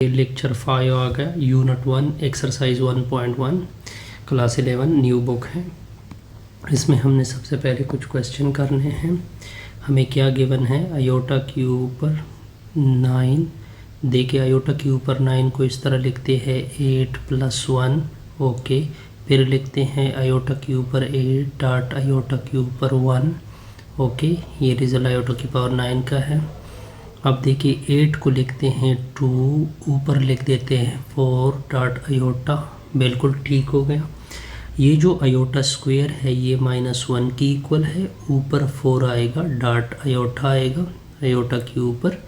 Lecture 5 आ गया, unit 1 exercise 1.1 class 11 new book है। इसमें हमने सबसे पहले कुछ क्वेश्चन करने हैं। हमें क्या गिवन है, आयोटा के ऊपर 9 देखिए, आयोटा के ऊपर 9 को इस तरह लिखते हैं 8 + 1। ओके, फिर लिखते हैं आयोटा के ऊपर 8 डॉट आयोटा के ऊपर 1। ओके, ये रिजल्ट आयोटा की पावर 9 का है। अब देखिए 8 को लिखते हैं 2, ऊपर लिख देते हैं 4 डॉट आयोटा। बिल्कुल ठीक हो गया। ये जो आयोटा स्क्वायर है ये -1 की इक्वल है, ऊपर 4 आएगा, डॉट आयोटा आएगा, आयोटा के ऊपर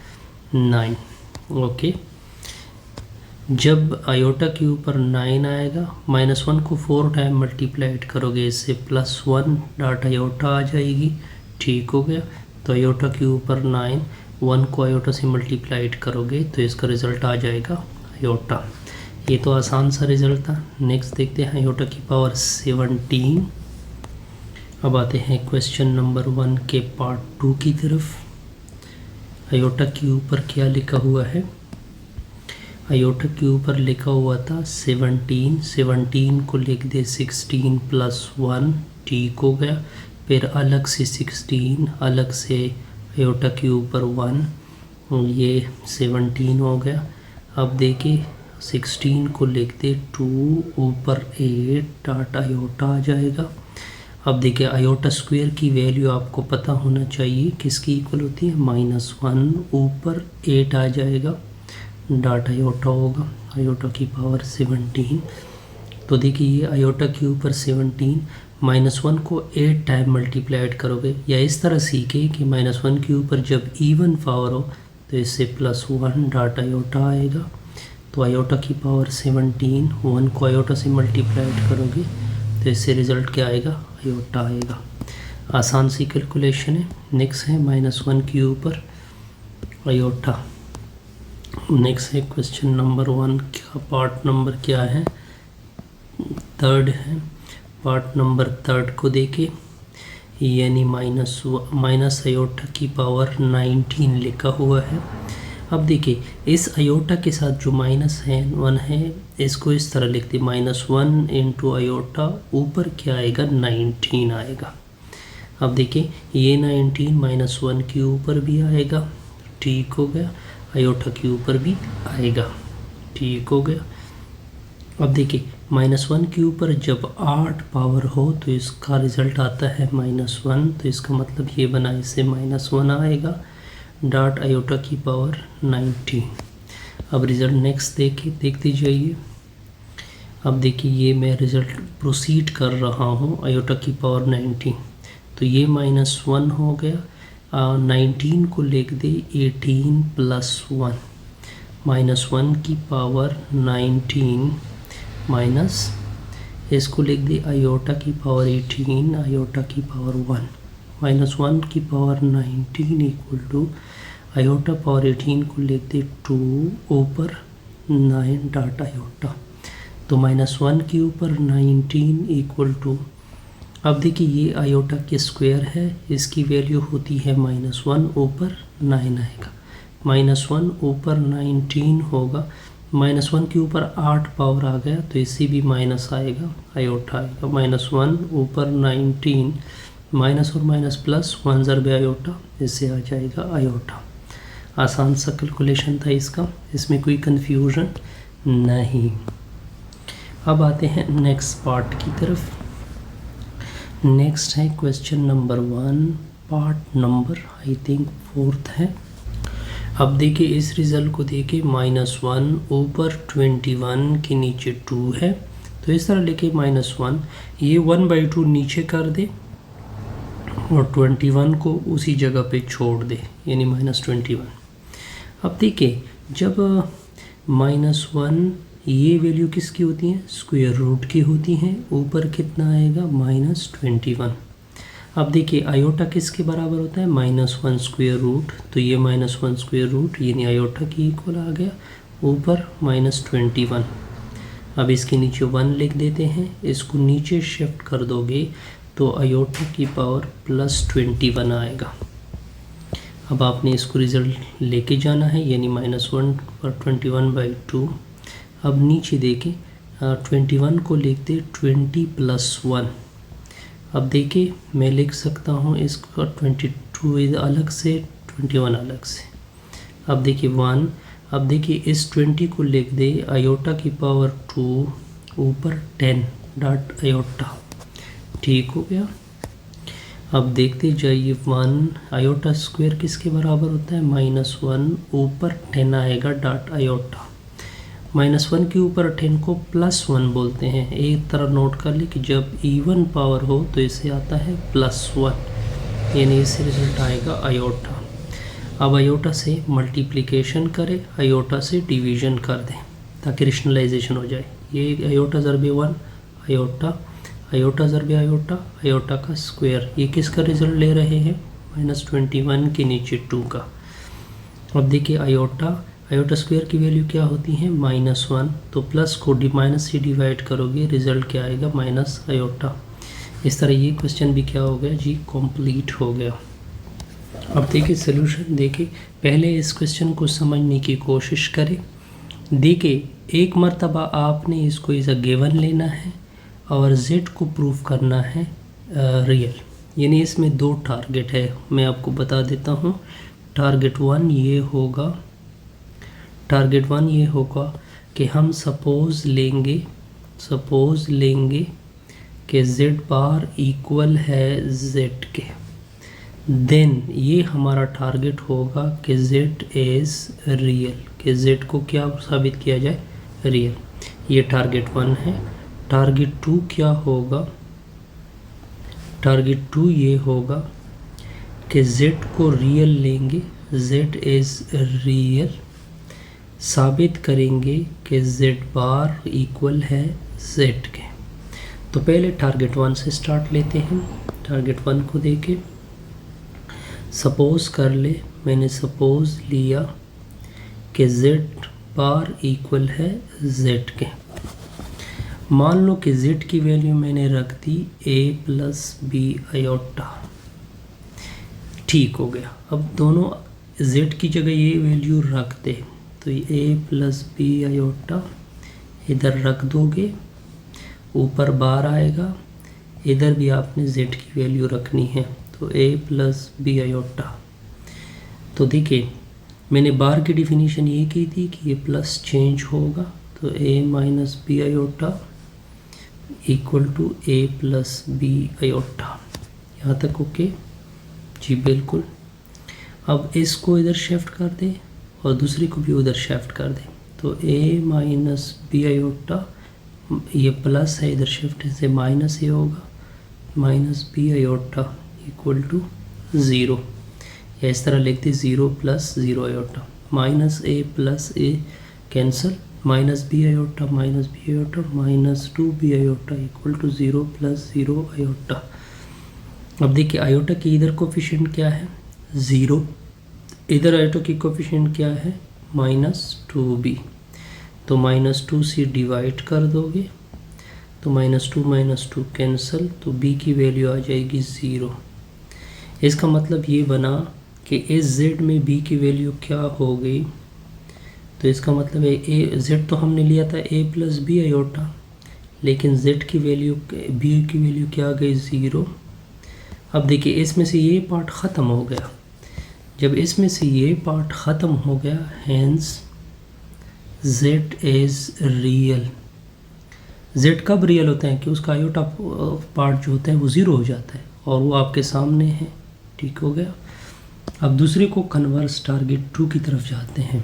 9। ओके, जब आयोटा के ऊपर 9 आएगा, -1 को 4 टाइम मल्टीप्लाइड करोगे इससे +1 डॉट आयोटा आ जाएगी। ठीक हो गया। तो आयोटा के ऊपर 9, 1 को आयोटा से मल्टीप्लाइड करोगे तो इसका रिज़ल्ट आ जाएगा आयोटा। ये तो आसान सा रिज़ल्ट था। नेक्स्ट देखते हैं आयोटा की पावर 17। अब आते हैं क्वेश्चन नंबर 1 के पार्ट 2 की तरफ। आयोटा के ऊपर क्या लिखा हुआ है, आयोटा के ऊपर लिखा हुआ था 17, 17 को लिख दे 16 + 1। ठीक हो गया। फिर अलग से 16, अलग से आयोटा के ऊपर 1, ये 17 हो गया। अब देखिए 16 को लिख दे 2, ऊपर 8 डॉट आयोटा आ जाएगा। अब देखिए आयोटा स्क्वायर की वैल्यू आपको पता होना चाहिए, किसकी इक्वल होती है, -1, ऊपर 8 आ जाएगा, डॉट आयोटा होगा, आयोटा की पावर 17। तो देखिए ये आयोटा के ऊपर 17, -1 को 8 टाइम मल्टीप्लाइड करोगे, या इस तरह सीखे कि -1 के ऊपर जब इवन पावर हो तो इससे +1 डॉट आयोटा आएगा। तो आयोटा की पावर 17, 1 को आयोटा से मल्टीप्लाइड करोगे तो इससे रिज़ल्ट क्या आएगा, आयोटा आएगा। आसान सी कैलकुलेशन है। नेक्स्ट है -1 के ऊपर आयोटा। नेक्स्ट है क्वेश्चन नंबर 1 का पार्ट नंबर क्या है, 3 है। पार्ट नंबर 3 को देखें, यानी माइनस आयोटा की पावर 19 लिखा हुआ है। अब देखिए इस आयोटा के साथ जो -1 है इसको इस तरह लिखते, -1 × आयोटा, ऊपर क्या आएगा, 19 आएगा। अब देखिए ये 19 -1 के ऊपर भी आएगा। ठीक हो गया। आयोटा के ऊपर भी आएगा। ठीक हो गया। अब देखिए -1 के ऊपर जब 8 पावर हो तो इसका रिज़ल्ट आता है -1, तो इसका मतलब ये बना, इससे -1 आएगा, डॉट आयोटा की पावर 19। अब रिज़ल्ट नेक्स्ट देखते जाइए। अब देखिए ये मैं रिज़ल्ट प्रोसीड कर रहा हूँ, आयोटा की पावर 19, तो ये -1 हो गया। 19 को लिख दे 18 + 1, -1 की पावर 19 माइनस इसको लिख दे आयोटा की पावर 18, आयोटा की पावर 1, -1 की power 19 equal to iota power 18 को लिख दे 2, ऊपर 9 डॉट आयोटा। तो -1 के ऊपर 19 इक्वल टू, अब देखिए ये आयोटा के स्क्वायर है, इसकी वैल्यू होती है -1, ऊपर 9 आएगा, -1 ऊपर 19 होगा, -1 के ऊपर 8 पावर आ गया तो इससे भी माइनस आएगा, आयोटा आएगा, -1 ऊपर 19, माइनस और माइनस प्लस, 1 ज़रबे आयोटा, इससे आ जाएगा आयोटा। आसान सा कैलकुलेशन था इसका, इसमें कोई कन्फ्यूजन नहीं। अब आते हैं नेक्स्ट पार्ट की तरफ। नेक्स्ट है question number 1, part number I think 4 है। अब देखिए इस रिज़ल्ट को देखिए, -1 ऊपर 21 के नीचे 2 है, तो इस तरह लिखे -1, ये 1/2 नीचे कर दे और 21 को उसी जगह पे छोड़ दे, यानी -21। अब देखिए जब -1, ये वैल्यू किसकी होती हैं, स्क्वायर रूट की होती हैं, ऊपर कितना आएगा, -21। अब देखिए आयोटा किसके बराबर होता है, -1 स्क्वायर रूट, तो ये -1 स्क्वायर रूट यानी आयोटा की इक्वल आ गया, ऊपर -21। अब इसके नीचे 1 लिख देते हैं, इसको नीचे शिफ्ट कर दोगे तो आयोटा की पावर +21 आएगा। अब आपने इसको रिज़ल्ट लेके जाना है, यानी -1 पर 21/2। अब नीचे देखें 21 को लिखते 20 + 1। अब देखिए मैं लिख सकता हूँ इसका 22 अलग से, 21 अलग से। अब देखिए 1, अब देखिए इस 20 को लिख दे आयोटा की पावर 2 ऊपर 10 डॉट आयोटा, ठीक हो गया। अब देखते जाइए 1 आयोटा स्क्वायर किसके बराबर होता है, -1 ऊपर 10 आएगा डॉट आयोटा। -1 के ऊपर 10 को +1 बोलते हैं। एक तरह नोट कर ले कि जब इवन पावर हो तो इसे आता है +1, यानी इससे रिजल्ट आएगा आयोटा। अब आयोटा से मल्टीप्लिकेशन करें, आयोटा से डिवीज़न कर दें ताकि रेशनलाइजेशन हो जाए। ये आयोटा ज़रबे 1 आयोटा, आयोटा ज़रबे आयोटा, आयोटा का स्क्वायर। ये किसका रिजल्ट ले रहे हैं, -21 के नीचे 2 का। अब देखिए आयोटा, आयोटा स्क्वायर की वैल्यू क्या होती है, -1, तो प्लस को माइनस से डिवाइड करोगे, रिजल्ट क्या आएगा, माइनस आयोटा। इस तरह ये क्वेश्चन भी क्या हो गया जी, कंप्लीट हो गया। अब देखिए सोल्यूशन, देखिए पहले इस क्वेश्चन को समझने की कोशिश करें। देखिए एक मर्तबा आपने इसको एज अ गिवन लेना है और z को प्रूव करना है रियल, यानी इसमें 2 टारगेट है। मैं आपको बता देता हूँ। टारगेट 1 ये होगा, टारगेट 1 ये होगा कि हम सपोज़ लेंगे कि z बार इक्वल है z के। देन ये हमारा टारगेट होगा कि z इज़ रियल, कि z को क्या साबित किया जाए, रियल। ये टारगेट 1 है। टारगेट 2 क्या होगा, टारगेट 2 ये होगा कि z को रियल लेंगे, z इज़ रियल, साबित करेंगे कि z बार इक्वल है z के। तो पहले टारगेट 1 से स्टार्ट लेते हैं। टारगेट 1 को देखें, सपोज़ कर ले, मैंने सपोज़ लिया कि z बार इक्वल है z के। मान लो कि z की वैल्यू मैंने रख दी a + b आयोटा, ठीक हो गया। अब दोनों z की जगह ये वैल्यू रख दे, तो a + b आयोटा इधर रख दोगे, ऊपर बार आएगा, इधर भी आपने z की वैल्यू रखनी है, तो a + b आयोटा। तो देखिए मैंने बार की डिफिनीशन ये की थी कि ये प्लस चेंज होगा, तो a - b iota equal to a + b iota. यहाँ तक ओके जी, बिल्कुल। अब इसको इधर शिफ्ट कर दे और दूसरी को भी उधर शिफ्ट कर दे, तो a - b आयोटा, ये प्लस है, इधर शिफ्ट से माइनस ए होगा, -b आयोटा इक्वल टू 0, या इस तरह लिखते 0 + 0 iota, -a + a cancel, -b iota -b iota -2b iota equal to 0 + 0 iota. अब देखिए आयोटा की इधर कोफिशिएंट क्या है, 0, इधर आयोटा की कोफिशिएंट क्या है, -2b, तो -2 से डिवाइड कर दोगे, तो -2 कैंसिल, तो b की वैल्यू आ जाएगी 0। इसका मतलब ये बना कि इस z में b की वैल्यू क्या हो गई, तो इसका मतलब है a, z तो हमने लिया था a + b आयोटा, लेकिन z की वैल्यू, b की वैल्यू क्या आ गई, 0। अब देखिए इसमें से ये पार्ट ख़त्म हो गया, जब इसमें से ये पार्ट ख़त्म हो गया, hence z is real. z कब रियल होता है कि उसका आयोटा पार्ट जो होता है वो 0 हो जाता है, और वो आपके सामने है, ठीक हो गया। अब दूसरे को कन्वर्स टारगेट 2 की तरफ जाते हैं।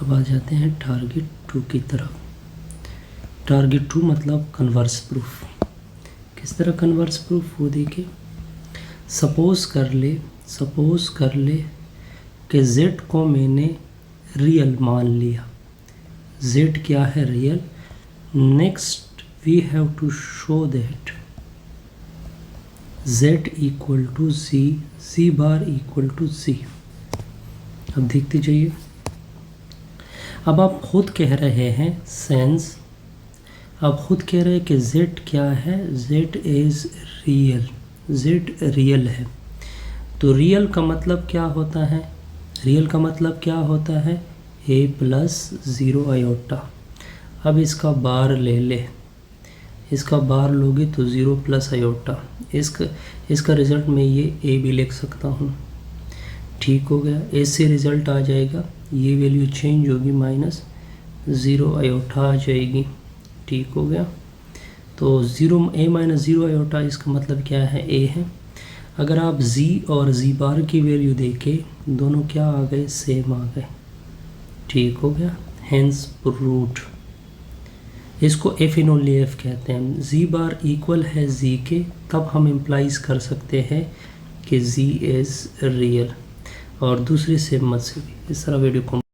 अब आ जाते हैं टारगेट 2 की तरफ। टारगेट 2 मतलब कन्वर्स प्रूफ। किस तरह कन्वर्स प्रूफ, वो देखिए। सपोज़ कर ले कि z को मैंने रियल मान लिया, z क्या है, real. Next we have to show that z equal to z bar equal to z। अब देखते जाइए, अब आप खुद कह रहे हैं सेंस, आप खुद कह रहे हैं कि z क्या है, z is real, z real है। तो रियल का मतलब क्या होता है, रियल का मतलब क्या होता है, a प्लस 0 आयोटा। अब इसका बार ले ले, इसका बार लोगे तो 0 प्लस आयोटा, इसका रिज़ल्ट मैं ये a भी लिख सकता हूँ। ठीक हो गया, ऐसे रिज़ल्ट आ जाएगा, ये वैल्यू चेंज होगी, माइनस 0 आयोटा आ जाएगी। ठीक हो गया, तो a माइनस 0 आयोटा इसका मतलब क्या है, a है। अगर आप z और z बार की वैल्यू देखें, दोनों क्या आ गए, सेम आ गए। ठीक हो गया, हेंस प्रूव्ड। इसको एफ इन ओनली एफ कहते हैं। z बार इक्वल है z के, तब हम इम्प्लाइज कर सकते हैं कि z इज़ रियल, और दूसरी सेम मत से भी। इस तरह वीडियो को